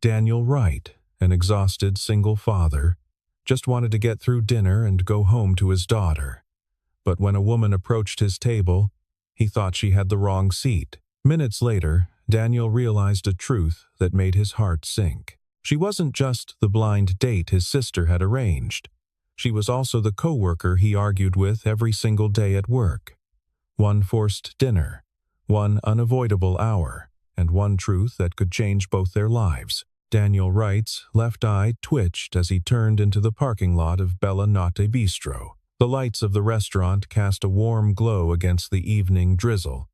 Daniel Wright, an exhausted single father, just wanted to get through dinner and go home to his daughter. But when a woman approached his table, he thought she had the wrong seat. Minutes later, Daniel realized a truth that made his heart sink. She wasn't just the blind date his sister had arranged. She was also the coworker he argued with every single day at work. One forced dinner, one unavoidable hour, and one truth that could change both their lives. Daniel Wright's left eye twitched as he turned into the parking lot of Bella Notte Bistro. The lights of the restaurant cast a warm glow against the evening drizzle,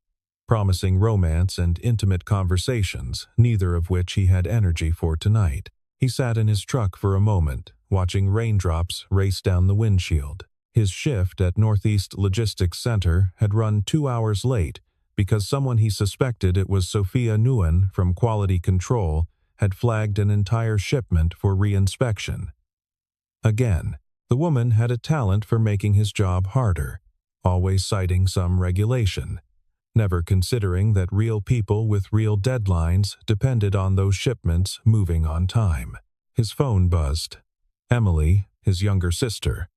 promising romance and intimate conversations, neither of which he had energy for tonight. He sat in his truck for a moment, watching raindrops race down the windshield. His shift at Northeast Logistics Center had run 2 hours late because someone he suspected it was Sophia Nguyen from Quality Control had flagged an entire shipment for reinspection. Again, the woman had a talent for making his job harder, always citing some regulation, never considering that real people with real deadlines depended on those shipments moving on time. His phone buzzed. Emily, his younger sister.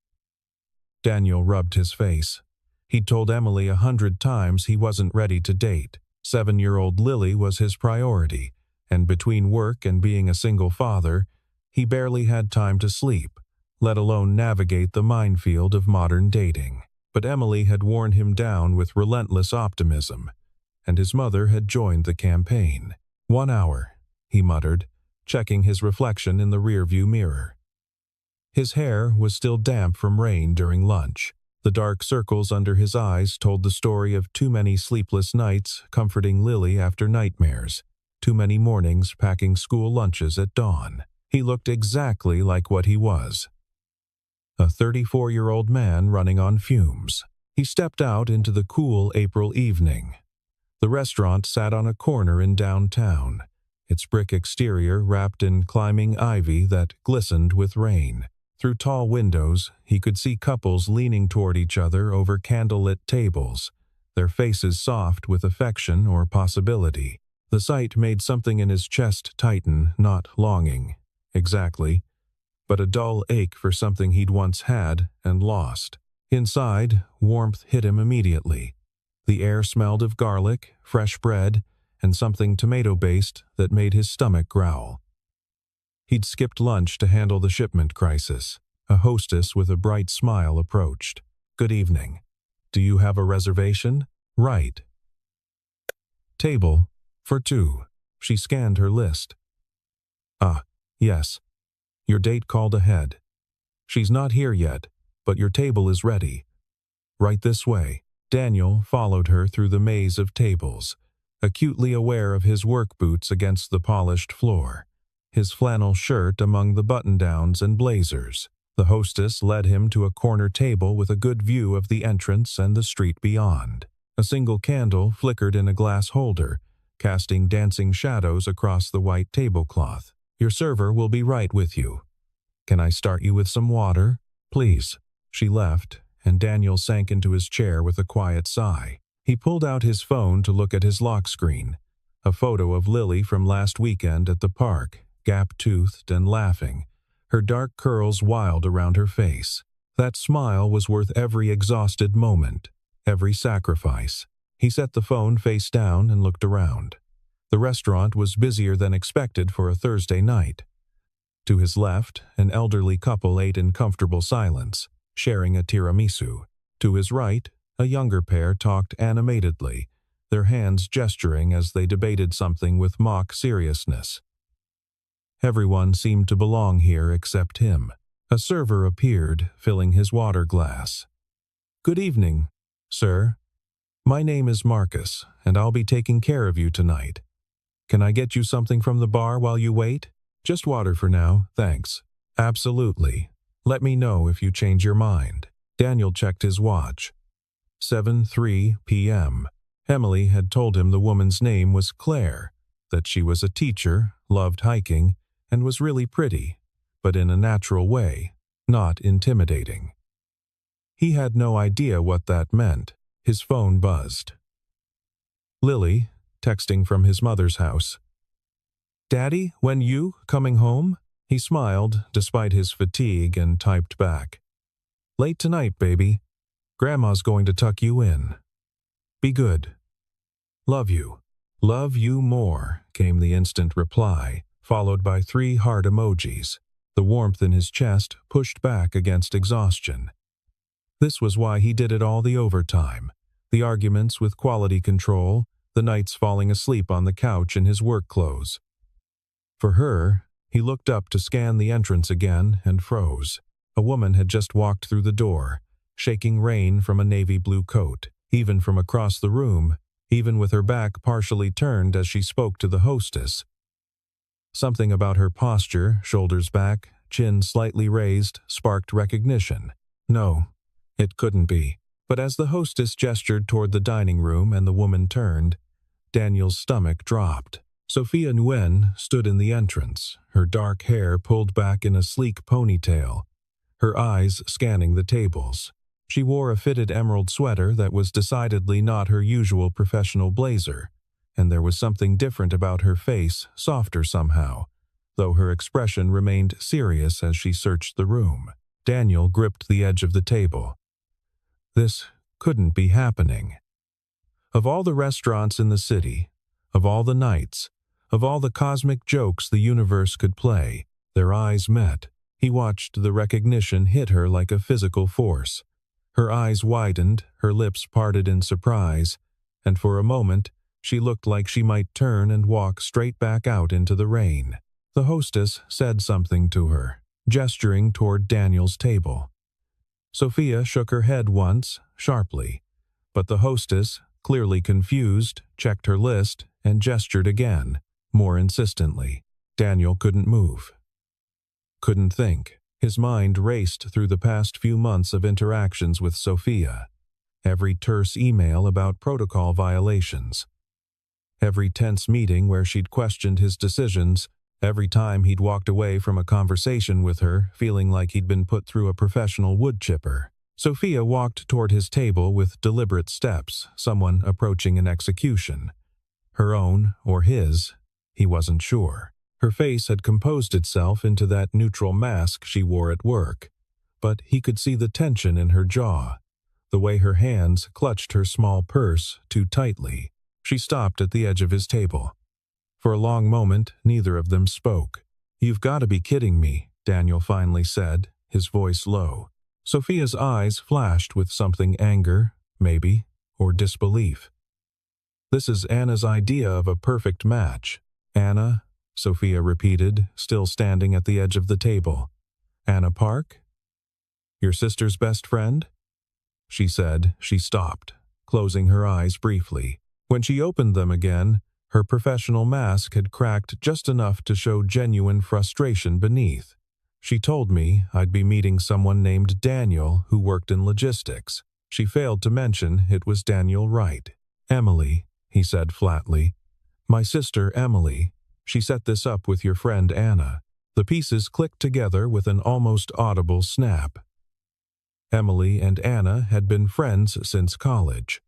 Daniel rubbed his face. He'd told Emily 100 times he wasn't ready to date. 7-year-old Lily was his priority, and between work and being a single father, he barely had time to sleep, let alone navigate the minefield of modern dating. But Emily had worn him down with relentless optimism, and his mother had joined the campaign. 1 hour, he muttered, checking his reflection in the rearview mirror. His hair was still damp from rain during lunch. The dark circles under his eyes told the story of too many sleepless nights comforting Lily after nightmares, too many mornings packing school lunches at dawn. He looked exactly like what he was. A 34-year-old man running on fumes. He stepped out into the cool April evening. The restaurant sat on a corner in downtown, its brick exterior wrapped in climbing ivy that glistened with rain. Through tall windows, he could see couples leaning toward each other over candlelit tables, their faces soft with affection or possibility. The sight made something in his chest tighten, not longing, exactly, but a dull ache for something he'd once had and lost. Inside, warmth hit him immediately. The air smelled of garlic, fresh bread, and something tomato-based that made his stomach growl. He'd skipped lunch to handle the shipment crisis. A hostess with a bright smile approached. "Good evening. Do you have a reservation?" "Right." "Table for 2. She scanned her list. "Ah, yes. Your date called ahead. She's not here yet, but your table is ready. Right this way." Daniel followed her through the maze of tables, acutely aware of his work boots against the polished floor, his flannel shirt among the button-downs and blazers. The hostess led him to a corner table with a good view of the entrance and the street beyond. A single candle flickered in a glass holder, casting dancing shadows across the white tablecloth. "Your server will be right with you. Can I start you with some water?" "Please." She left, and Daniel sank into his chair with a quiet sigh. He pulled out his phone to look at his lock screen, a photo of Lily from last weekend at the park, gap-toothed and laughing, her dark curls wild around her face. That smile was worth every exhausted moment, every sacrifice. He set the phone face down and looked around. The restaurant was busier than expected for a Thursday night. To his left, an elderly couple ate in comfortable silence, sharing a tiramisu. To his right, a younger pair talked animatedly, their hands gesturing as they debated something with mock seriousness. Everyone seemed to belong here except him. A server appeared, filling his water glass. "Good evening, sir. My name is Marcus, and I'll be taking care of you tonight. Can I get you something from the bar while you wait?" "Just water for now, thanks." "Absolutely. Let me know if you change your mind." Daniel checked his watch. 7:03 p.m. Emily had told him the woman's name was Claire, that she was a teacher, loved hiking, and was really pretty, but in a natural way, not intimidating. He had no idea what that meant. His phone buzzed. Lily, texting from his mother's house. Daddy, when you coming home? He smiled, despite his fatigue, and typed back. Late tonight, baby. Grandma's going to tuck you in. Be good. Love you. Love you more, came the instant reply, followed by 3 heart emojis. The warmth in his chest pushed back against exhaustion. This was why he did it all: the overtime, the arguments with quality control, the nights falling asleep on the couch in his work clothes. For her, he looked up to scan the entrance again and froze. A woman had just walked through the door, shaking rain from a navy blue coat. Even from across the room, even with her back partially turned as she spoke to the hostess. Something about her posture, shoulders back, chin slightly raised, sparked recognition. No, it couldn't be. But as the hostess gestured toward the dining room and the woman turned, Daniel's stomach dropped. Sophia Nguyen stood in the entrance, her dark hair pulled back in a sleek ponytail, her eyes scanning the tables. She wore a fitted emerald sweater that was decidedly not her usual professional blazer, and there was something different about her face, softer somehow, though her expression remained serious as she searched the room. Daniel gripped the edge of the table. This couldn't be happening. Of all the restaurants in the city, of all the nights, of all the cosmic jokes the universe could play, their eyes met. He watched the recognition hit her like a physical force. Her eyes widened, her lips parted in surprise, and for a moment she looked like she might turn and walk straight back out into the rain. The hostess said something to her, gesturing toward Daniel's table. Sophia shook her head once, sharply, but the hostess, clearly confused, checked her list and gestured again, more insistently. Daniel couldn't move. Couldn't think. His mind raced through the past few months of interactions with Sophia. Every terse email about protocol violations. Every tense meeting where she'd questioned his decisions. Every time he'd walked away from a conversation with her, feeling like he'd been put through a professional wood chipper. Sophia walked toward his table with deliberate steps, someone approaching an execution. Her own or his, he wasn't sure. Her face had composed itself into that neutral mask she wore at work, but he could see the tension in her jaw, the way her hands clutched her small purse too tightly. She stopped at the edge of his table. For a long moment, neither of them spoke. "You've got to be kidding me," Daniel finally said, his voice low. Sophia's eyes flashed with something: anger, maybe, or disbelief. "This is Anna's idea of a perfect match." "Anna?" Sophia repeated, still standing at the edge of the table. "Anna Park? Your sister's best friend?" She said. She stopped, closing her eyes briefly. When she opened them again, her professional mask had cracked just enough to show genuine frustration beneath. "She told me I'd be meeting someone named Daniel who worked in logistics." She failed to mention it was Daniel Wright. "Emily," he said flatly. "My sister Emily. She set this up with your friend Anna." The pieces clicked together with an almost audible snap. Emily and Anna had been friends since college.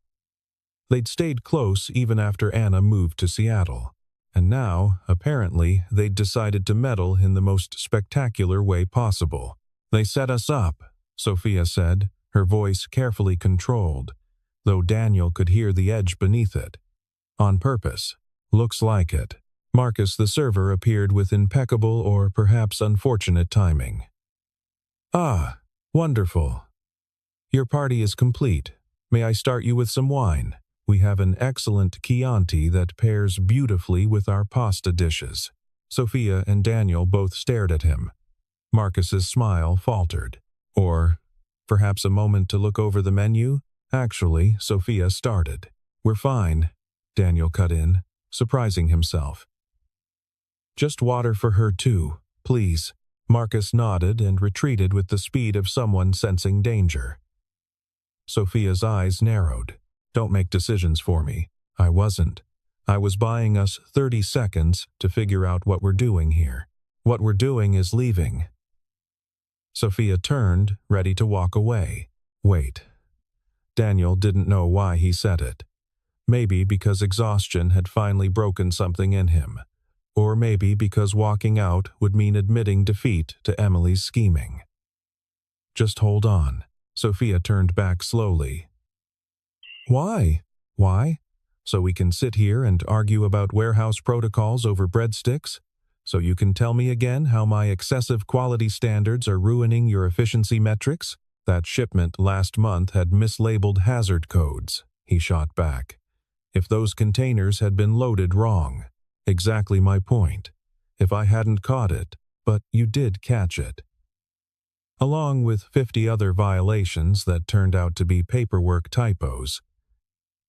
They'd stayed close even after Anna moved to Seattle. And now, apparently, they'd decided to meddle in the most spectacular way possible. "They set us up," Sophia said, her voice carefully controlled, though Daniel could hear the edge beneath it. "On purpose. Looks like it." Marcus, the server, appeared with impeccable or perhaps unfortunate timing. "Ah, wonderful. Your party is complete. May I start you with some wine? We have an excellent Chianti that pairs beautifully with our pasta dishes." Sophia and Daniel both stared at him. Marcus's smile faltered. "Or perhaps a moment to look over the menu?" Actually, Sophia started. "We're fine," Daniel cut in, surprising himself. "Just water for her too, please." Marcus nodded and retreated with the speed of someone sensing danger. Sophia's eyes narrowed. "Don't make decisions for me." "I wasn't. I was buying us 30 seconds to figure out what we're doing here. What we're doing is leaving." Sophia turned, ready to walk away. "Wait." Daniel didn't know why he said it. Maybe because exhaustion had finally broken something in him. Or maybe because walking out would mean admitting defeat to Emily's scheming. Just hold on. Sophia turned back slowly. Why? Why? So we can sit here and argue about warehouse protocols over breadsticks? So you can tell me again how my excessive quality standards are ruining your efficiency metrics? That shipment last month had mislabeled hazard codes, he shot back. If those containers had been loaded wrong. Exactly my point. If I hadn't caught it, but you did catch it. Along with 50 other violations that turned out to be paperwork typos.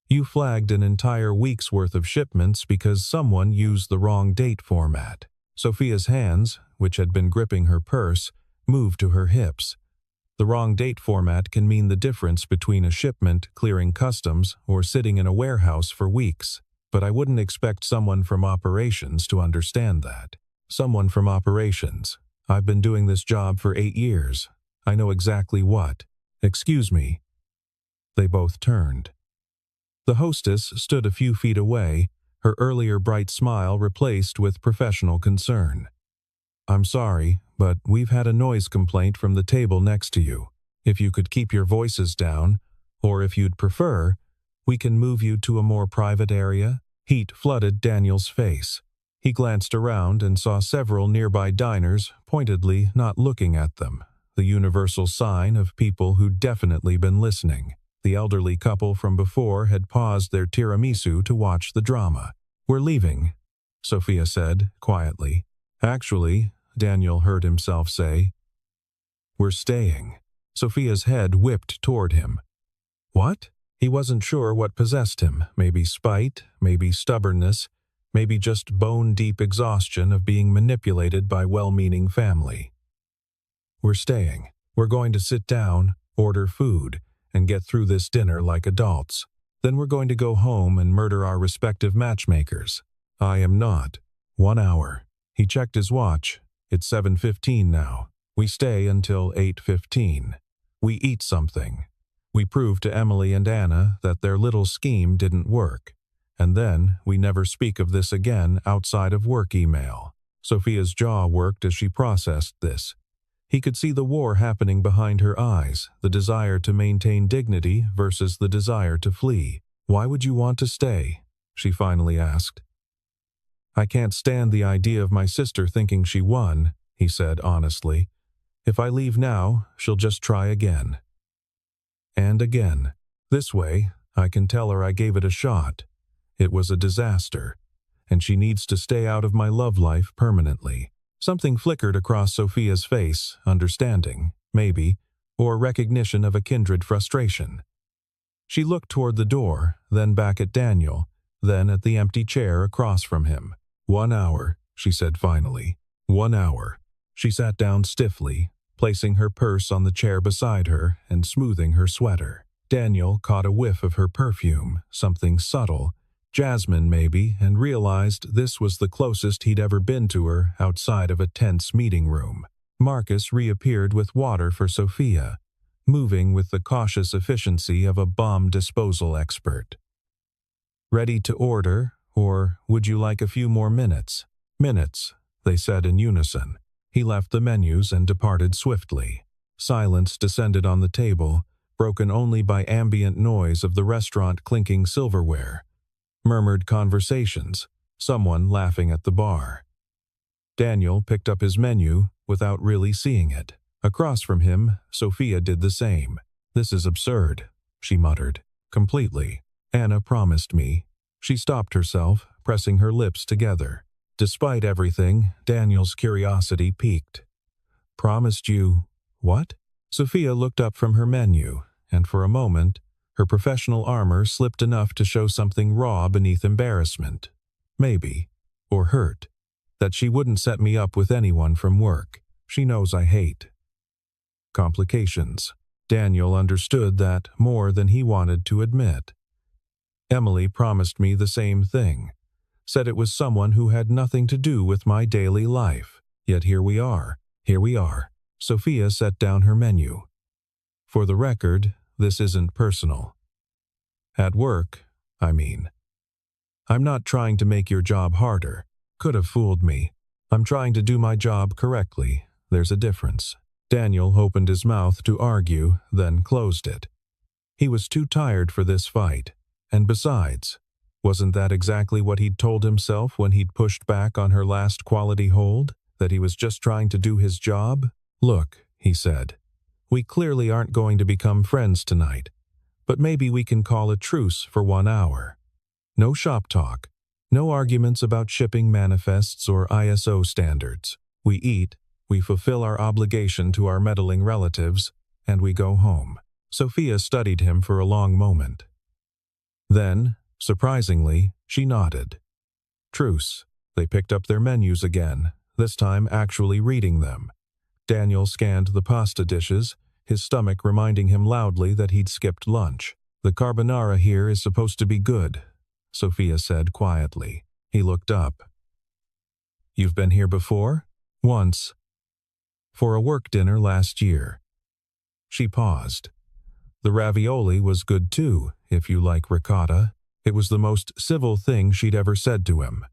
You flagged an entire week's worth of shipments because someone used the wrong date format. Sophia's hands, which had been gripping her purse, moved to her hips. The wrong date format can mean the difference between a shipment clearing customs or sitting in a warehouse for weeks, but I wouldn't expect someone from operations to understand that. Someone from operations. I've been doing this job for 8 years. I know exactly what. Excuse me. They both turned. The hostess stood a few feet away, her earlier bright smile replaced with professional concern. I'm sorry, but we've had a noise complaint from the table next to you. If you could keep your voices down, or if you'd prefer, we can move you to a more private area. Heat flooded Daniel's face. He glanced around and saw several nearby diners pointedly not looking at them, the universal sign of people who'd definitely been listening. The elderly couple from before had paused their tiramisu to watch the drama. We're leaving, Sophia said, quietly. Actually, Daniel heard himself say. We're staying. Sophia's head whipped toward him. What? He wasn't sure what possessed him. Maybe spite, maybe stubbornness, maybe just bone-deep exhaustion of being manipulated by well-meaning family. We're staying. We're going to sit down, order food, and get through this dinner like adults. Then we're going to go home and murder our respective matchmakers. I am not. 1 hour. He checked his watch. It's 7:15 now. We stay until 8:15. We eat something. We prove to Emily and Anna that their little scheme didn't work. And then we never speak of this again outside of work email. Sophia's jaw worked as she processed this. He could see the war happening behind her eyes, the desire to maintain dignity versus the desire to flee. Why would you want to stay? She finally asked. I can't stand the idea of my sister thinking she won, he said honestly. If I leave now, she'll just try again. And again. This way, I can tell her I gave it a shot. It was a disaster, and she needs to stay out of my love life permanently. Something flickered across Sophia's face, understanding, maybe, or recognition of a kindred frustration. She looked toward the door, then back at Daniel, then at the empty chair across from him. 1 hour, she said finally. 1 hour. She sat down stiffly, placing her purse on the chair beside her and smoothing her sweater. Daniel caught a whiff of her perfume, something subtle, jasmine maybe, and realized this was the closest he'd ever been to her outside of a tense meeting room. Marcus reappeared with water for Sophia, moving with the cautious efficiency of a bomb disposal expert. Ready to order, or would you like a few more minutes? Minutes, they said in unison. He left the menus and departed swiftly. Silence descended on the table, broken only by ambient noise of the restaurant clinking silverware. Murmured conversations, someone laughing at the bar. Daniel picked up his menu without really seeing it. Across from him, Sophia did the same. This is absurd, she muttered. Completely. Anna promised me. She stopped herself, pressing her lips together. Despite everything, Daniel's curiosity piqued. Promised you what? Sophia looked up from her menu, and for a moment, her professional armor slipped enough to show something raw beneath embarrassment. Maybe. Or hurt. That she wouldn't set me up with anyone from work. She knows I hate. Complications. Daniel understood that more than he wanted to admit. Emily promised me the same thing. Said it was someone who had nothing to do with my daily life. Yet here we are. Here we are. Sophia set down her menu. For the record, this isn't personal. At work, I mean. I'm not trying to make your job harder. Could have fooled me. I'm trying to do my job correctly. There's a difference. Daniel opened his mouth to argue, then closed it. He was too tired for this fight. And besides, wasn't that exactly what he'd told himself when he'd pushed back on her last quality hold? That he was just trying to do his job? Look, he said, we clearly aren't going to become friends tonight, but maybe we can call a truce for 1 hour. No shop talk, no arguments about shipping manifests or ISO standards. We eat, we fulfill our obligation to our meddling relatives, and we go home. Sophia studied him for a long moment. Then, surprisingly, she nodded. Truce. They picked up their menus again, this time actually reading them. Daniel scanned the pasta dishes, his stomach reminding him loudly that he'd skipped lunch. The carbonara here is supposed to be good, Sophia said quietly. He looked up. You've been here before? Once. For a work dinner last year. She paused. The ravioli was good too, if you like ricotta. It was the most civil thing she'd ever said to him.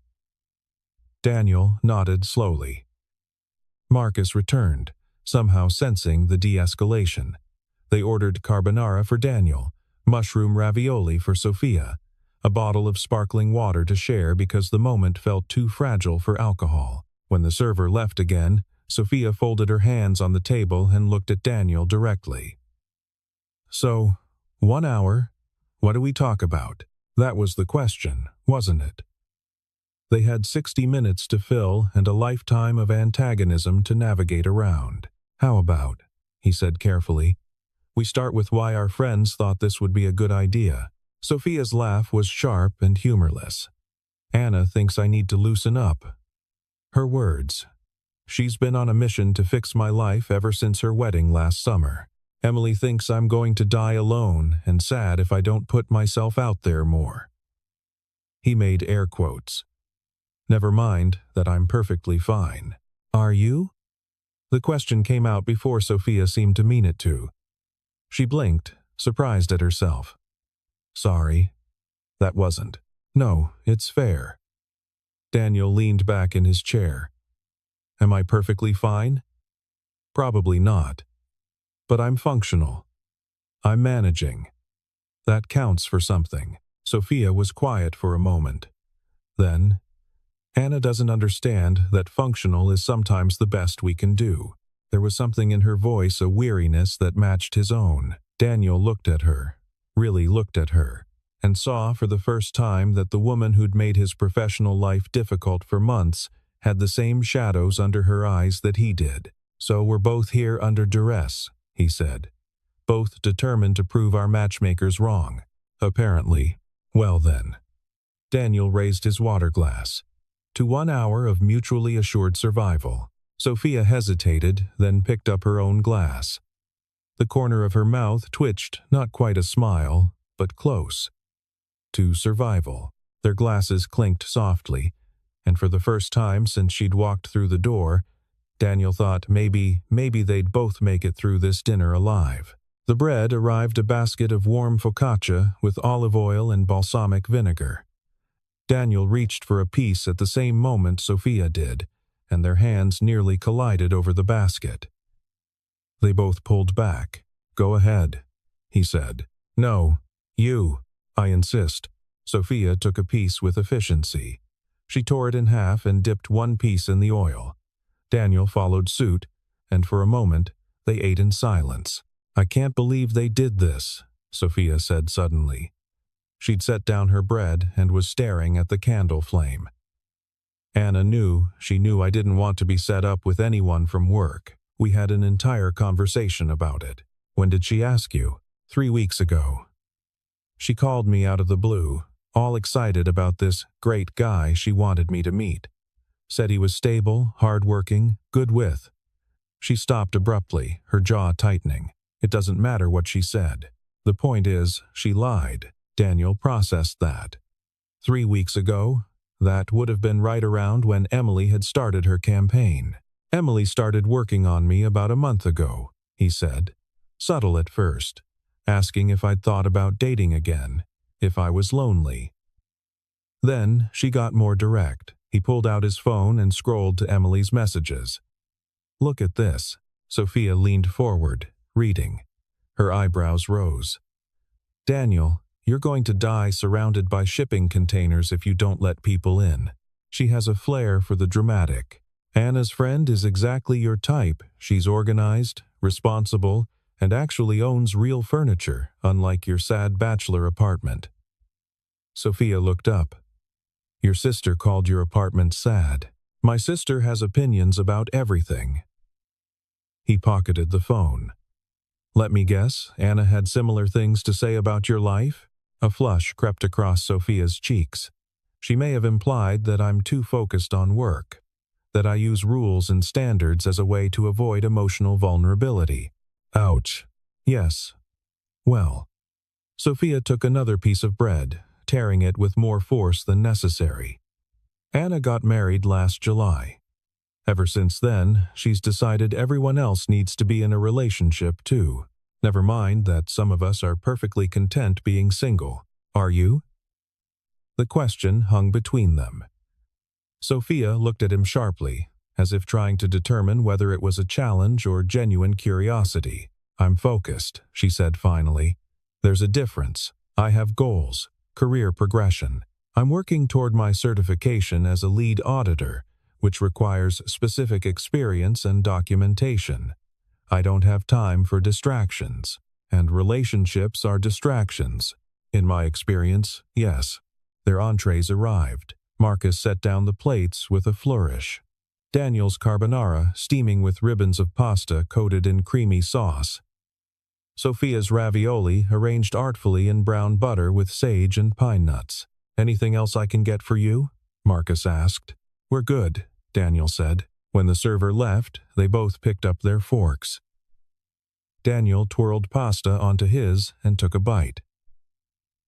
Daniel nodded slowly. Marcus returned, somehow sensing the de-escalation. They ordered carbonara for Daniel, mushroom ravioli for Sophia, a bottle of sparkling water to share because the moment felt too fragile for alcohol. When the server left again, Sophia folded her hands on the table and looked at Daniel directly. So, 1 hour? What do we talk about? That was the question, wasn't it? They had 60 minutes to fill and a lifetime of antagonism to navigate around. How about, he said carefully, we start with why our friends thought this would be a good idea. Sophia's laugh was sharp and humorless. Anna thinks I need to loosen up. Her words. She's been on a mission to fix my life ever since her wedding last summer. Emily thinks I'm going to die alone and sad if I don't put myself out there more. He made air quotes. Never mind that I'm perfectly fine. Are you? The question came out before Sophia seemed to mean it to. She blinked, surprised at herself. Sorry. That wasn't. No, it's fair. Daniel leaned back in his chair. Am I perfectly fine? Probably not. But I'm functional. I'm managing. That counts for something. Sophia was quiet for a moment. Then, Anna doesn't understand that functional is sometimes the best we can do. There was something in her voice, a weariness that matched his own. Daniel looked at her, really looked at her, and saw for the first time that the woman who'd made his professional life difficult for months had the same shadows under her eyes that he did. So we're both here under duress, he said, both determined to prove our matchmakers wrong. Apparently. Well then. Daniel raised his water glass. To 1 hour of mutually assured survival. Sophia hesitated, then picked up her own glass. The corner of her mouth twitched, not quite a smile, but close. To survival. Their glasses clinked softly, and for the first time since she'd walked through the door, Daniel thought maybe they'd both make it through this dinner alive. The bread arrived a basket of warm focaccia with olive oil and balsamic vinegar. Daniel reached for a piece at the same moment Sophia did, and their hands nearly collided over the basket. They both pulled back. Go ahead, he said. No, you. I insist. Sophia took a piece with efficiency. She tore it in half and dipped one piece in the oil. Daniel followed suit, and for a moment, they ate in silence. I can't believe they did this, Sophia said suddenly. She'd set down her bread and was staring at the candle flame. Anna knew I didn't want to be set up with anyone from work. We had an entire conversation about it. When did she ask you? 3 weeks ago. She called me out of the blue, all excited about this great guy she wanted me to meet. Said he was stable, hard-working, good with. She stopped abruptly, her jaw tightening. It doesn't matter what she said. The point is, she lied. Daniel processed that. 3 weeks ago, that would have been right around when Emily had started her campaign. Emily started working on me about a month ago, he said. Subtle at first, asking if I'd thought about dating again, if I was lonely. Then she got more direct. He pulled out his phone and scrolled to Emily's messages. "Look at this." Sophia leaned forward, reading. Her eyebrows rose. "Daniel, you're going to die surrounded by shipping containers if you don't let people in." She has a flair for the dramatic. "Anna's friend is exactly your type. She's organized, responsible, and actually owns real furniture, unlike your sad bachelor apartment." Sophia looked up. "Your sister called your apartment sad. My sister has opinions about everything." He pocketed the phone. "Let me guess, Anna had similar things to say about your life?" A flush crept across Sophia's cheeks. "She may have implied that I'm too focused on work, that I use rules and standards as a way to avoid emotional vulnerability." Ouch. "Yes. Well." Sophia took another piece of bread, tearing it with more force than necessary. "Anna got married last July. Ever since then, she's decided everyone else needs to be in a relationship too. Never mind that some of us are perfectly content being single. Are you?" The question hung between them. Sophia looked at him sharply, as if trying to determine whether it was a challenge or genuine curiosity. "I'm focused," she said finally. "There's a difference. I have goals, career progression. I'm working toward my certification as a lead auditor, which requires specific experience and documentation. I don't have time for distractions, and relationships are distractions. In my experience, yes." Their entrees arrived. Marcus set down the plates with a flourish. Daniel's carbonara steaming with ribbons of pasta coated in creamy sauce. Sophia's ravioli arranged artfully in brown butter with sage and pine nuts. "Anything else I can get for you?" Marcus asked. "We're good," Daniel said. When the server left, they both picked up their forks. Daniel twirled pasta onto his and took a bite.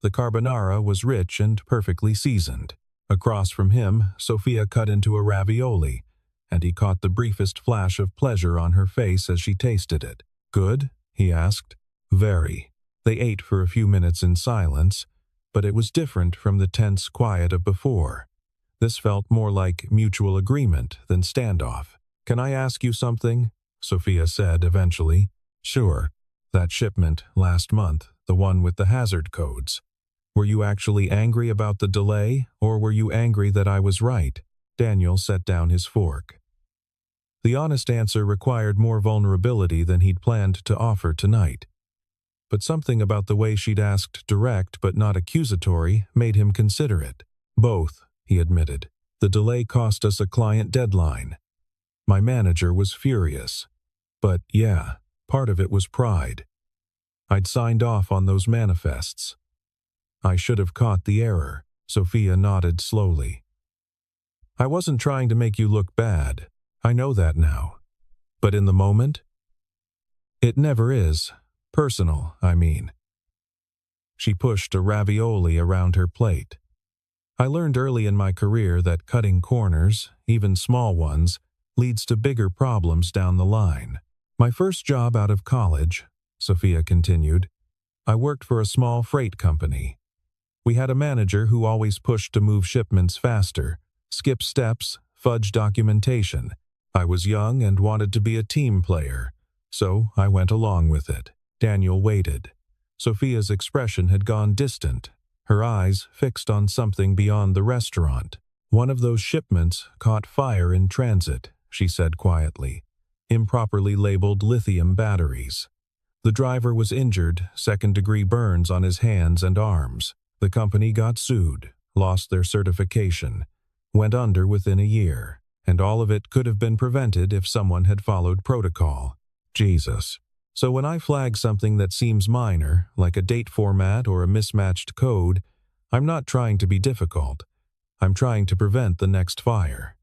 The carbonara was rich and perfectly seasoned. Across from him, Sophia cut into a ravioli, and he caught the briefest flash of pleasure on her face as she tasted it. "Good?" he asked. "Very." They ate for a few minutes in silence, but it was different from the tense quiet of before. This felt more like mutual agreement than standoff. "Can I ask you something?" Sophia said eventually. "Sure. That shipment last month, the one with the hazard codes. Were you actually angry about the delay, or were you angry that I was right?" Daniel set down his fork. The honest answer required more vulnerability than he'd planned to offer tonight. But something about the way she'd asked direct but not accusatory made him consider it. "Both," he admitted. "The delay cost us a client deadline. My manager was furious. But yeah, part of it was pride. I'd signed off on those manifests. I should have caught the error." Sophia nodded slowly. "I wasn't trying to make you look bad. I know that now. But in the moment? It never is. Personal, I mean." She pushed a ravioli around her plate. "I learned early in my career that cutting corners, even small ones, leads to bigger problems down the line. My first job out of college," Sophia continued, "I worked for a small freight company. We had a manager who always pushed to move shipments faster, skip steps, fudge documentation. I was young and wanted to be a team player, so I went along with it." Daniel waited. Sophia's expression had gone distant, her eyes fixed on something beyond the restaurant. "One of those shipments caught fire in transit," she said quietly. "Improperly labeled lithium batteries. The driver was injured, second-degree burns on his hands and arms. The company got sued, lost their certification, went under within a year, and all of it could have been prevented if someone had followed protocol. Jesus. So when I flag something that seems minor, like a date format or a mismatched code, I'm not trying to be difficult. I'm trying to prevent the next fire."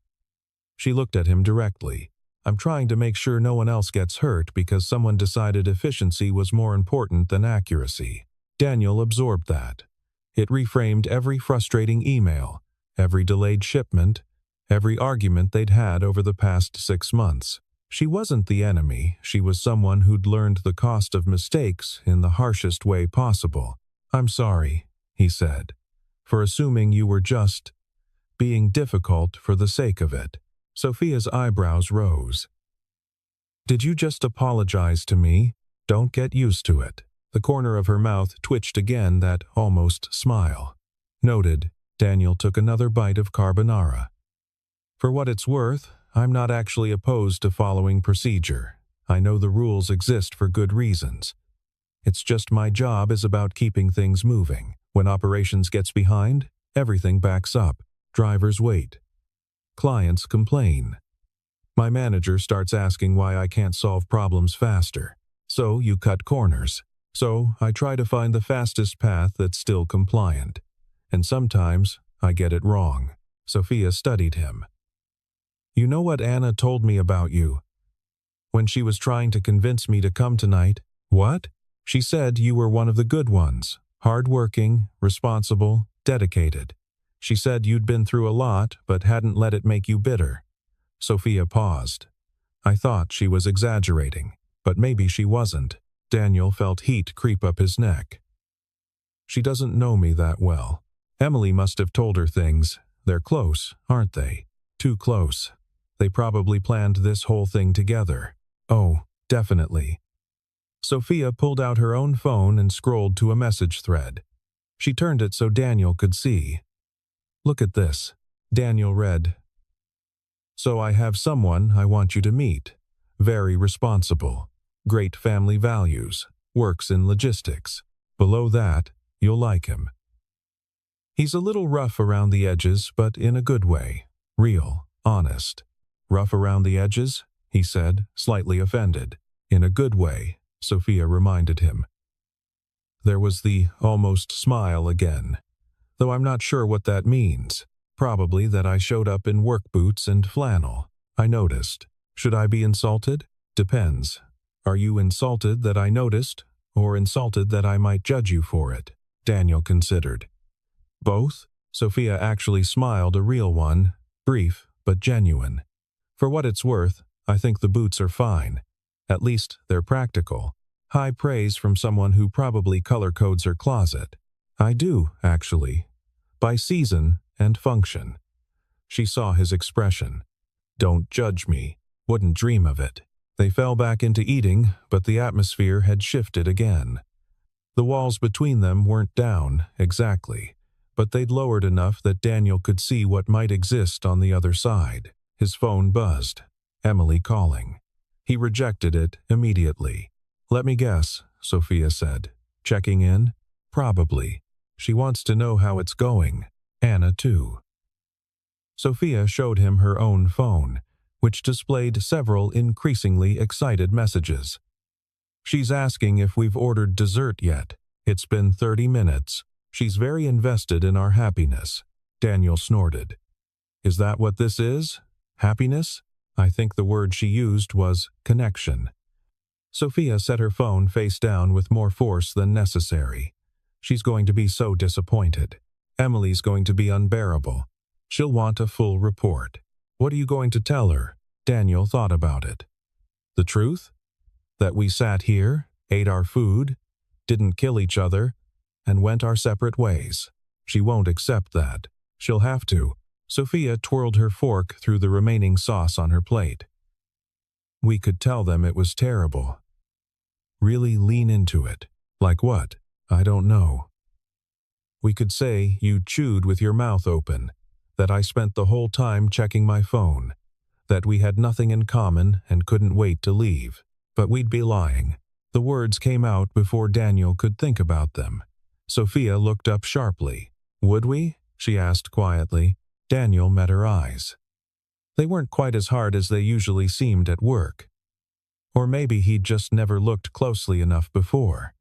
She looked at him directly. "I'm trying to make sure no one else gets hurt because someone decided efficiency was more important than accuracy." Daniel absorbed that. It reframed every frustrating email, every delayed shipment, every argument they'd had over the past 6 months. She wasn't the enemy, she was someone who'd learned the cost of mistakes in the harshest way possible. "I'm sorry," he said, "for assuming you were just being difficult for the sake of it. Sophia's eyebrows rose. Did you just apologize to me? Don't get used to it. The corner of her mouth twitched again, that almost smile. Noted. Daniel took another bite of carbonara. For what it's worth, I'm not actually opposed to following procedure. I know the rules exist for good reasons. It's just my job is about keeping things moving. When operations gets behind, everything backs up. Drivers wait. Clients complain. My manager starts asking why I can't solve problems faster. So you cut corners. So I try to find the fastest path that's still compliant. And sometimes I get it wrong. Sophia studied him. You know what Anna told me about you? When she was trying to convince me to come tonight. What? She said you were one of the good ones. Hard-working, responsible, dedicated. She said you'd been through a lot, but hadn't let it make you bitter. Sophia paused. I thought she was exaggerating, but maybe she wasn't. Daniel felt heat creep up his neck. She doesn't know me that well. Emily must have told her things. They're close, aren't they? Too close. They probably planned this whole thing together. Oh, definitely. Sophia pulled out her own phone and scrolled to a message thread. She turned it so Daniel could see. Look at this. Daniel read. So I have someone I want you to meet. Very responsible. Great family values. Works in logistics. Below that, you'll like him. He's a little rough around the edges, but in a good way. Real, honest. Rough around the edges? He said, slightly offended. In a good way, Sophia reminded him. There was the almost smile again. Though I'm not sure what that means. Probably that I showed up in work boots and flannel. I noticed. Should I be insulted? Depends. Are you insulted that I noticed, or insulted that I might judge you for it? Daniel considered. Both? Sophia actually smiled, a real one, brief but genuine. For what it's worth, I think the boots are fine. At least they're practical. High praise from someone who probably color codes her closet. I do, actually. By season and function. She saw his expression. Don't judge me. Wouldn't dream of it. They fell back into eating, but the atmosphere had shifted again. The walls between them weren't down, exactly, but they'd lowered enough that Daniel could see what might exist on the other side. His phone buzzed. Emily calling. He rejected it immediately. Let me guess, Sophia said. Checking in? Probably. She wants to know how it's going. Anna, too. Sophia showed him her own phone, which displayed several increasingly excited messages. She's asking if we've ordered dessert yet. It's been 30 minutes. She's very invested in our happiness. Daniel snorted. Is that what this is? Happiness? I think the word she used was connection. Sophia set her phone face down with more force than necessary. She's going to be so disappointed. Emily's going to be unbearable. She'll want a full report. What are you going to tell her? Daniel thought about it. The truth? That we sat here, ate our food, didn't kill each other, and went our separate ways. She won't accept that. She'll have to. Sophia twirled her fork through the remaining sauce on her plate. We could tell them it was terrible. Really lean into it. Like what? I don't know. We could say you chewed with your mouth open, that I spent the whole time checking my phone, that we had nothing in common and couldn't wait to leave. But we'd be lying. The words came out before Daniel could think about them. Sophia looked up sharply. Would we? She asked quietly. Daniel met her eyes. They weren't quite as hard as they usually seemed at work. Or maybe he'd just never looked closely enough before.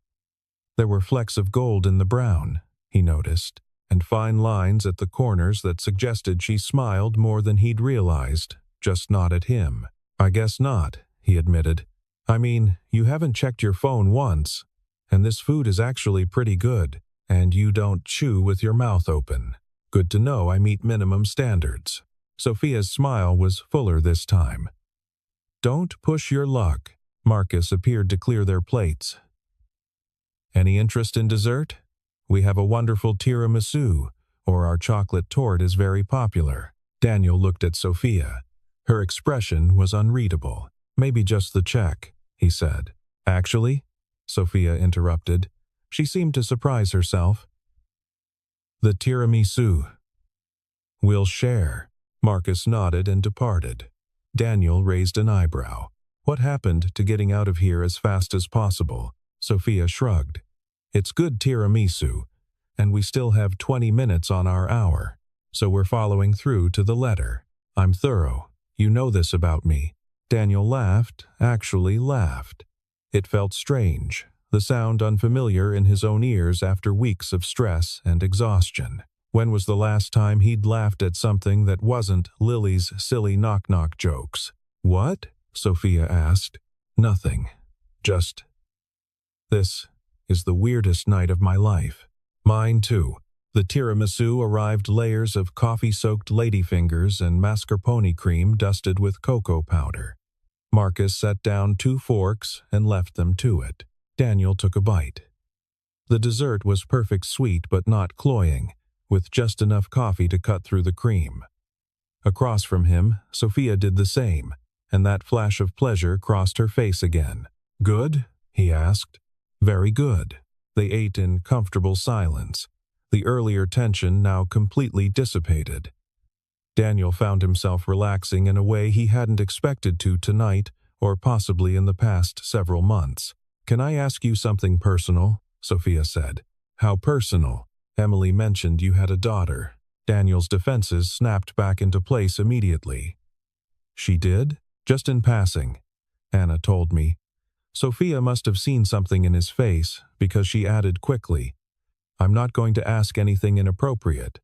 There were flecks of gold in the brown, he noticed, and fine lines at the corners that suggested she smiled more than he'd realized, just not at him. I guess not, he admitted. I mean, you haven't checked your phone once, and this food is actually pretty good, and you don't chew with your mouth open. Good to know I meet minimum standards. Sophia's smile was fuller this time. Don't push your luck. Marcus appeared to clear their plates. Any interest in dessert? We have a wonderful tiramisu, or our chocolate torte is very popular. Daniel looked at Sophia. Her expression was unreadable. Maybe just the check, he said. Actually, Sophia interrupted. She seemed to surprise herself. The tiramisu. We'll share. Marcus nodded and departed. Daniel raised an eyebrow. What happened to getting out of here as fast as possible? Sophia shrugged. It's good tiramisu, and we still have 20 minutes on our hour, so we're following through to the letter. I'm thorough. You know this about me. Daniel laughed, actually laughed. It felt strange, the sound unfamiliar in his own ears after weeks of stress and exhaustion. When was the last time he'd laughed at something that wasn't Lily's silly knock-knock jokes? What? Sophia asked. Nothing. Just, this is the weirdest night of my life. Mine too. The tiramisu arrived layers of coffee-soaked ladyfingers and mascarpone cream dusted with cocoa powder. Marcus set down 2 forks and left them to it. Daniel took a bite. The dessert was perfect sweet but not cloying, with just enough coffee to cut through the cream. Across from him, Sophia did the same, and that flash of pleasure crossed her face again. Good? He asked. Very good. They ate in comfortable silence, the earlier tension now completely dissipated. Daniel found himself relaxing in a way he hadn't expected to tonight or possibly in the past several months. Can I ask you something personal? Sophia said. How personal? Emily mentioned you had a daughter. Daniel's defenses snapped back into place immediately. She did? Just in passing. Anna told me. Sophia must have seen something in his face because she added quickly, I'm not going to ask anything inappropriate.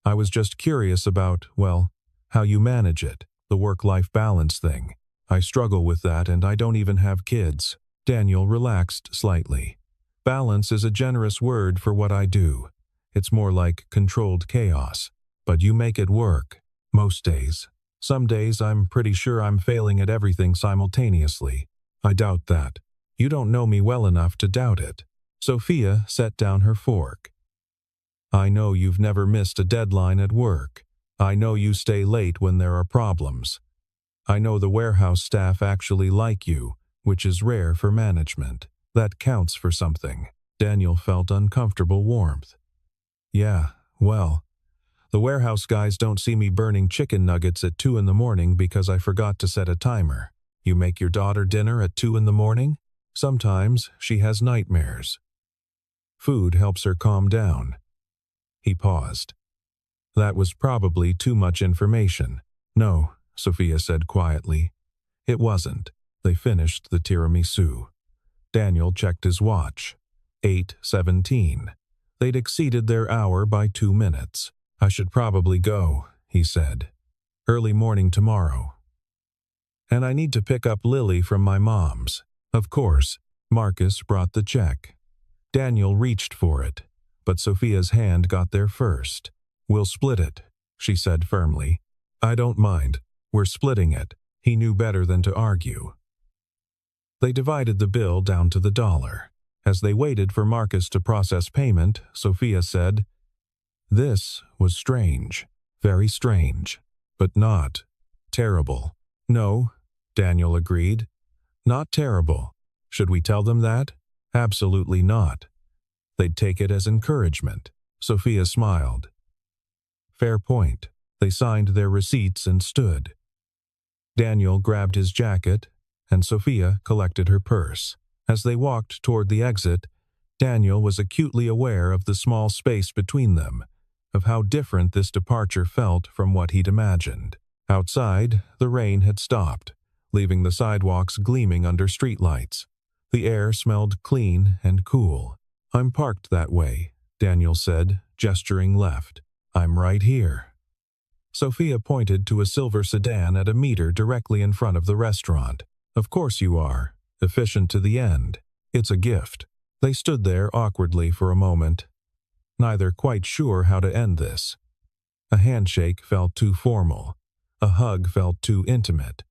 I was just curious about, well, how you manage it, the work-life balance thing. I struggle with that and I don't even have kids. Daniel relaxed slightly. Balance is a generous word for what I do. It's more like controlled chaos. But you make it work. Most days. Some days I'm pretty sure I'm failing at everything simultaneously. I doubt that. You don't know me well enough to doubt it. Sophia set down her fork. I know you've never missed a deadline at work. I know you stay late when there are problems. I know the warehouse staff actually like you, which is rare for management. That counts for something. Daniel felt uncomfortable warmth. Yeah, well, the warehouse guys don't see me burning chicken nuggets at 2 in the morning because I forgot to set a timer. You make your daughter dinner at 2 in the morning? Sometimes she has nightmares. Food helps her calm down. He paused. That was probably too much information. No, Sophia said quietly. It wasn't. They finished the tiramisu. Daniel checked his watch. 8:17. They'd exceeded their hour by 2 minutes. I should probably go, he said. Early morning tomorrow. And I need to pick up Lily from my mom's. Of course. Marcus brought the check. Daniel reached for it, but Sophia's hand got there first. We'll split it, she said firmly. I don't mind. We're splitting it. He knew better than to argue. They divided the bill down to the dollar. As they waited for Marcus to process payment, Sophia said, This was strange. Very strange. But not terrible. No, Daniel agreed. Not terrible. Should we tell them that? Absolutely not. They'd take it as encouragement. Sophia smiled. Fair point. They signed their receipts and stood. Daniel grabbed his jacket, and Sophia collected her purse. As they walked toward the exit, Daniel was acutely aware of the small space between them, of how different this departure felt from what he'd imagined. Outside, the rain had stopped, leaving the sidewalks gleaming under streetlights. The air smelled clean and cool. I'm parked that way, Daniel said, gesturing left. I'm right here. Sophia pointed to a silver sedan at a meter directly in front of the restaurant. Of course you are. Efficient to the end. It's a gift. They stood there awkwardly for a moment, neither quite sure how to end this. A handshake felt too formal. A hug felt too intimate.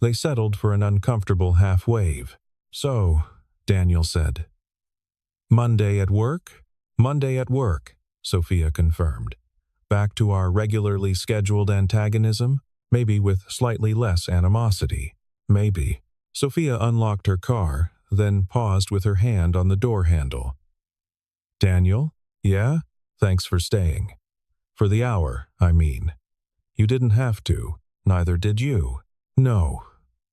They settled for an uncomfortable half-wave. So, Daniel said. Monday at work? Monday at work, Sophia confirmed. Back to our regularly scheduled antagonism, maybe with slightly less animosity. Maybe. Sophia unlocked her car, then paused with her hand on the door handle. Daniel? Yeah? Thanks for staying. For the hour, I mean. You didn't have to. Neither did you. No.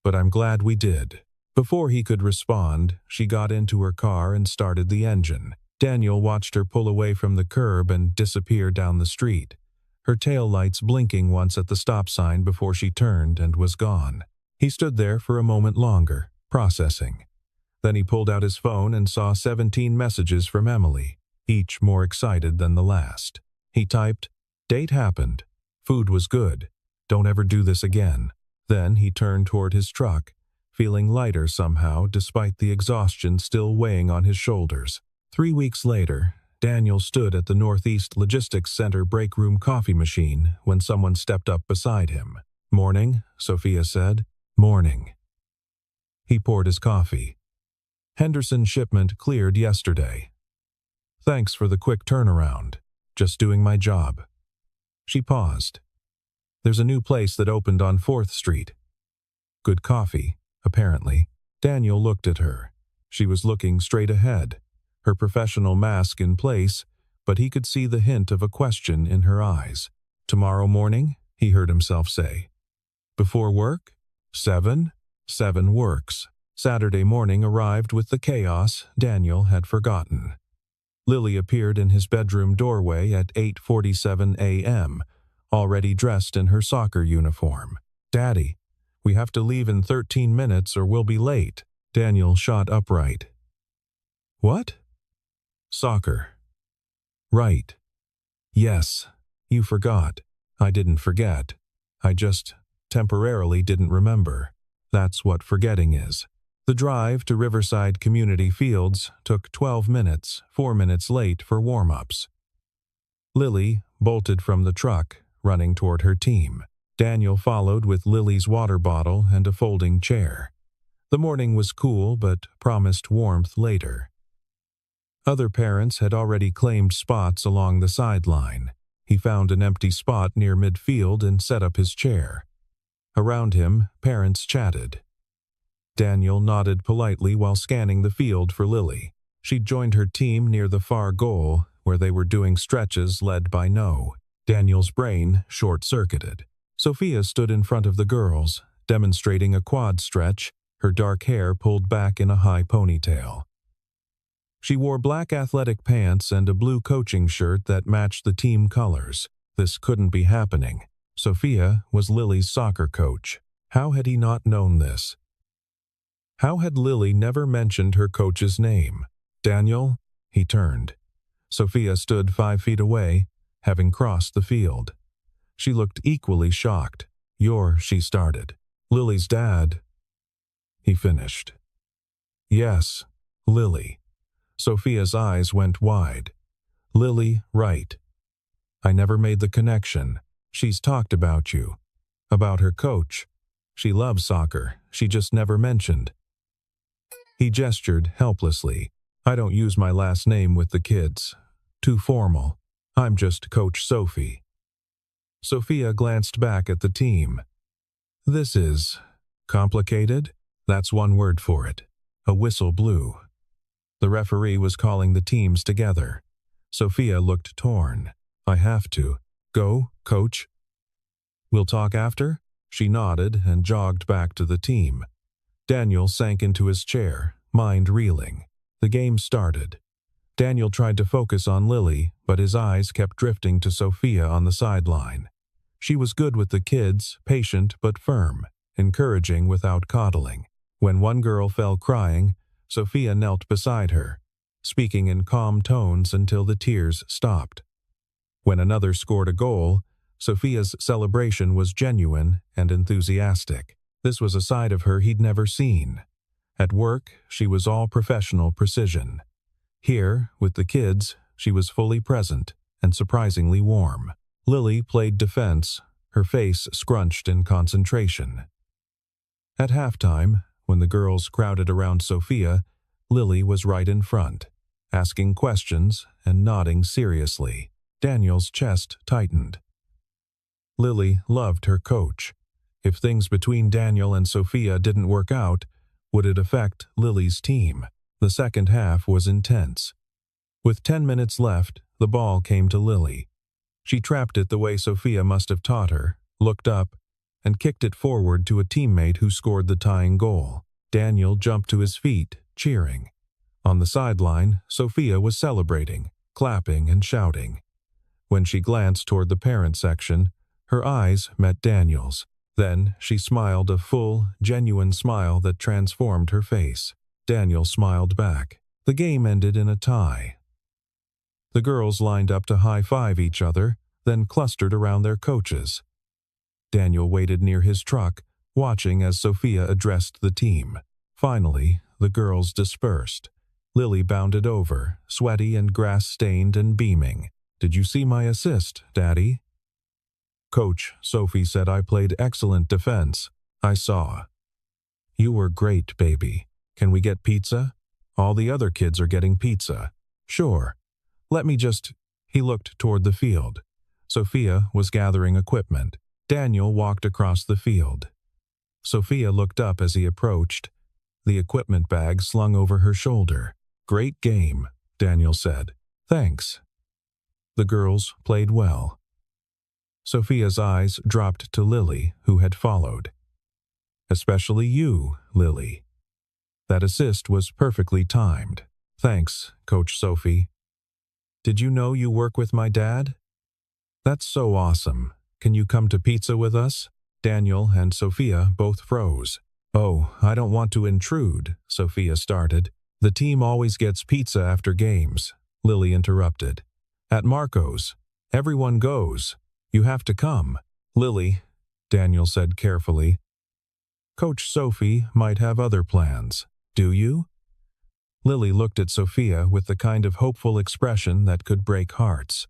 But I'm glad we did. Before he could respond, she got into her car and started the engine. Daniel watched her pull away from the curb and disappear down the street, her taillights blinking once at the stop sign before she turned and was gone. He stood there for a moment longer, processing. Then he pulled out his phone and saw 17 messages from Emily, each more excited than the last. He typed, "Date happened. Food was good. Don't ever do this again." Then he turned toward his truck, feeling lighter somehow despite the exhaustion still weighing on his shoulders. 3 weeks later, Daniel stood at the Northeast Logistics Center break room coffee machine when someone stepped up beside him. "Morning," Sophia said. "Morning." He poured his coffee. "Henderson shipment cleared yesterday. Thanks for the quick turnaround. Just doing my job." She paused. "There's a new place that opened on 4th Street. Good coffee, apparently." Daniel looked at her. She was looking straight ahead, her professional mask in place, but he could see the hint of a question in her eyes. "Tomorrow morning?" he heard himself say. "Before work?" 7? 7 works. Saturday morning arrived with the chaos Daniel had forgotten. Lily appeared in his bedroom doorway at 8:47 a.m., already dressed in her soccer uniform. "Daddy, we have to leave in 13 minutes or we'll be late." Daniel shot upright. "What?" "Soccer." "Right. Yes, you forgot." "I didn't forget. I just temporarily didn't remember. That's what forgetting is." The drive to Riverside Community Fields took 12 minutes, 4 minutes late for warm-ups. Lily bolted from the truck, running toward her team. Daniel followed with Lily's water bottle and a folding chair. The morning was cool but promised warmth later. Other parents had already claimed spots along the sideline. He found an empty spot near midfield and set up his chair. Around him, parents chatted. Daniel nodded politely while scanning the field for Lily. She'd joined her team near the far goal, where they were doing stretches led by No. Daniel's brain short-circuited. Sophia stood in front of the girls, demonstrating a quad stretch, her dark hair pulled back in a high ponytail. She wore black athletic pants and a blue coaching shirt that matched the team colors. This couldn't be happening. Sophia was Lily's soccer coach. How had he not known this? How had Lily never mentioned her coach's name? "Daniel?" He turned. Sophia stood 5 feet away, having crossed the field. She looked equally shocked. "You're," she started. "Lily's dad." He finished. "Yes, Lily." Sophia's eyes went wide. "Lily, right. I never made the connection. She's talked about you. About her coach. She loves soccer. She just never mentioned." He gestured helplessly. "I don't use my last name with the kids. Too formal. I'm just Coach Sophie." Sophia glanced back at the team. "This is complicated?" That's one word for it. A whistle blew. The referee was calling the teams together. Sophia looked torn. "I have to. Go, coach." "We'll talk after?" She nodded and jogged back to the team. Daniel sank into his chair, mind reeling. The game started. Daniel tried to focus on Lily, but his eyes kept drifting to Sophia on the sideline. She was good with the kids, patient but firm, encouraging without coddling. When one girl fell crying, Sophia knelt beside her, speaking in calm tones until the tears stopped. When another scored a goal, Sophia's celebration was genuine and enthusiastic. This was a side of her he'd never seen. At work, she was all professional precision. Here, with the kids, she was fully present and surprisingly warm. Lily played defense, her face scrunched in concentration. At halftime, when the girls crowded around Sophia, Lily was right in front, asking questions and nodding seriously. Daniel's chest tightened. Lily loved her coach. If things between Daniel and Sophia didn't work out, would it affect Lily's team? The second half was intense. With 10 minutes left, the ball came to Lily. She trapped it the way Sophia must have taught her, looked up, and kicked it forward to a teammate who scored the tying goal. Daniel jumped to his feet, cheering. On the sideline, Sophia was celebrating, clapping and shouting. When she glanced toward the parent section, her eyes met Daniel's. Then she smiled a full, genuine smile that transformed her face. Daniel smiled back. The game ended in a tie. The girls lined up to high-five each other, then clustered around their coaches. Daniel waited near his truck, watching as Sophia addressed the team. Finally, the girls dispersed. Lily bounded over, sweaty and grass-stained and beaming. "Did you see my assist, Daddy?" "Coach, Sophie said I played excellent defense. I saw." "You were great, baby. Can we get pizza? All the other kids are getting pizza." "Sure. Let me just—" He looked toward the field. Sophia was gathering equipment. Daniel walked across the field. Sophia looked up as he approached, the equipment bag slung over her shoulder. "Great game," Daniel said. "Thanks." The girls played well. Sophia's eyes dropped to Lily, who had followed. "Especially you, Lily. That assist was perfectly timed. Thanks, Coach Sophie. Did you know you work with my dad? That's so awesome. Can you come to pizza with us?" Daniel and Sophia both froze. "Oh, I don't want to intrude," Sophia started. "The team always gets pizza after games," Lily interrupted. "At Marco's. Everyone goes. You have to come." "Lily," Daniel said carefully, "Coach Sophie might have other plans. Do you?" Lily looked at Sophia with the kind of hopeful expression that could break hearts.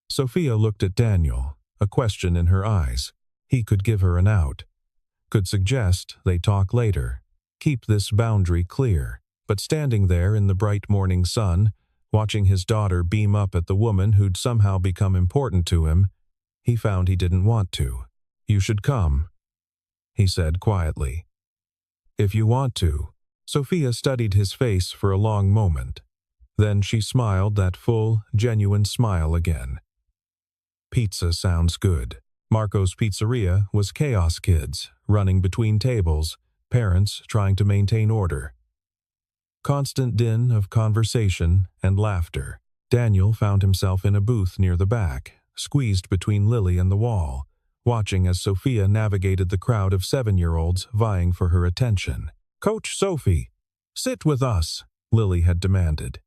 Sophia looked at Daniel, a question in her eyes. He could give her an out. Could suggest they talk later. Keep this boundary clear. But standing there in the bright morning sun, watching his daughter beam up at the woman who'd somehow become important to him, he found he didn't want to. "You should come," he said quietly. "If you want to." Sophia studied his face for a long moment. Then she smiled that full, genuine smile again. "Pizza sounds good." Marco's Pizzeria was chaos kids, running between tables, parents trying to maintain order. Constant din of conversation and laughter. Daniel found himself in a booth near the back, squeezed between Lily and the wall, watching as Sophia navigated the crowd of 7-year-olds vying for her attention. "Coach Sophie, sit with us," Lily had demanded.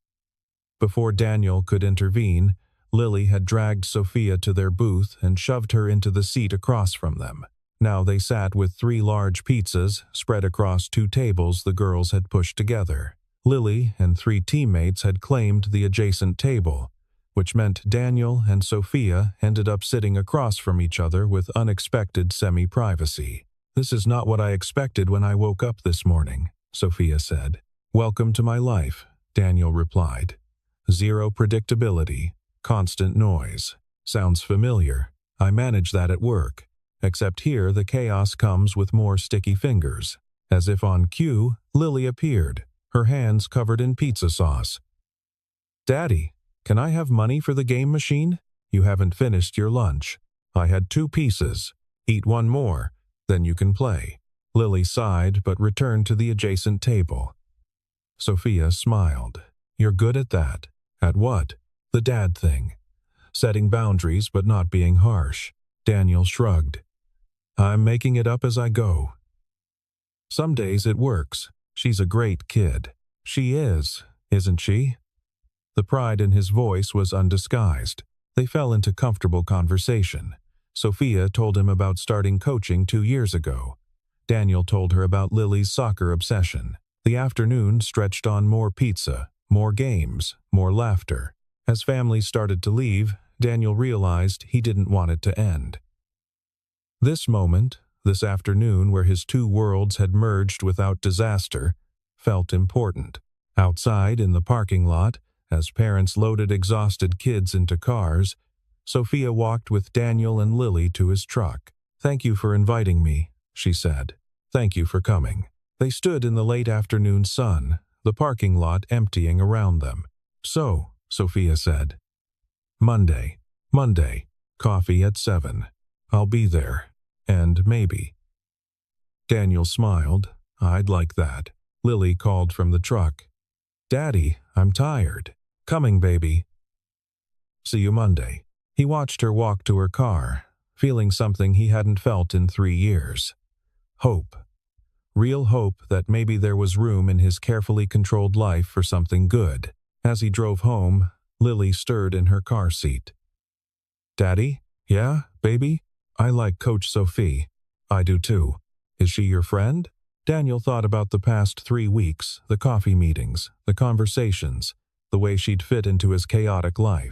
Before Daniel could intervene, Lily had dragged Sophia to their booth and shoved her into the seat across from them. Now they sat with 3 large pizzas spread across 2 tables the girls had pushed together. Lily and 3 teammates had claimed the adjacent table, which meant Daniel and Sophia ended up sitting across from each other with unexpected semi-privacy. "This is not what I expected when I woke up this morning," Sophia said. "Welcome to my life," Daniel replied. "Zero predictability, constant noise. Sounds familiar. I manage that at work. Except here the chaos comes with more sticky fingers." As if on cue, Lily appeared, her hands covered in pizza sauce. "Daddy, can I have money for the game machine? You haven't finished your lunch. I had 2 pieces. Eat 1 more, then you can play." Lily sighed but returned to the adjacent table. Sophia smiled. "You're good at that." "At what?" "The dad thing. Setting boundaries but not being harsh." Daniel shrugged. "I'm making it up as I go. Some days it works. She's a great kid." "She is, isn't she?" The pride in his voice was undisguised. They fell into comfortable conversation. Sophia told him about starting coaching 2 years ago. Daniel told her about Lily's soccer obsession. The afternoon stretched on more pizza, more games, more laughter. As families started to leave, Daniel realized he didn't want it to end. This moment, this afternoon where his 2 worlds had merged without disaster, felt important. Outside in the parking lot, As parents loaded exhausted kids into cars, Sophia walked with Daniel and Lily to his truck. "Thank you for inviting me," she said. "Thank you for coming." They stood in the late afternoon sun, the parking lot emptying around them. "So," Sophia said. Monday, coffee at 7. I'll be there. And maybe." Daniel smiled. "I'd like that." Lily called from the truck. "Daddy, I'm tired." "Coming, baby." "See you Monday." He watched her walk to her car, feeling something he hadn't felt in 3 years. Hope. Real hope that maybe there was room in his carefully controlled life for something good. As he drove home, Lily stirred in her car seat. "Daddy? Yeah, baby? I like Coach Sophie." "I do too. Is she your friend?" Daniel thought about the past 3 weeks, the coffee meetings, the conversations, the way she'd fit into his chaotic life.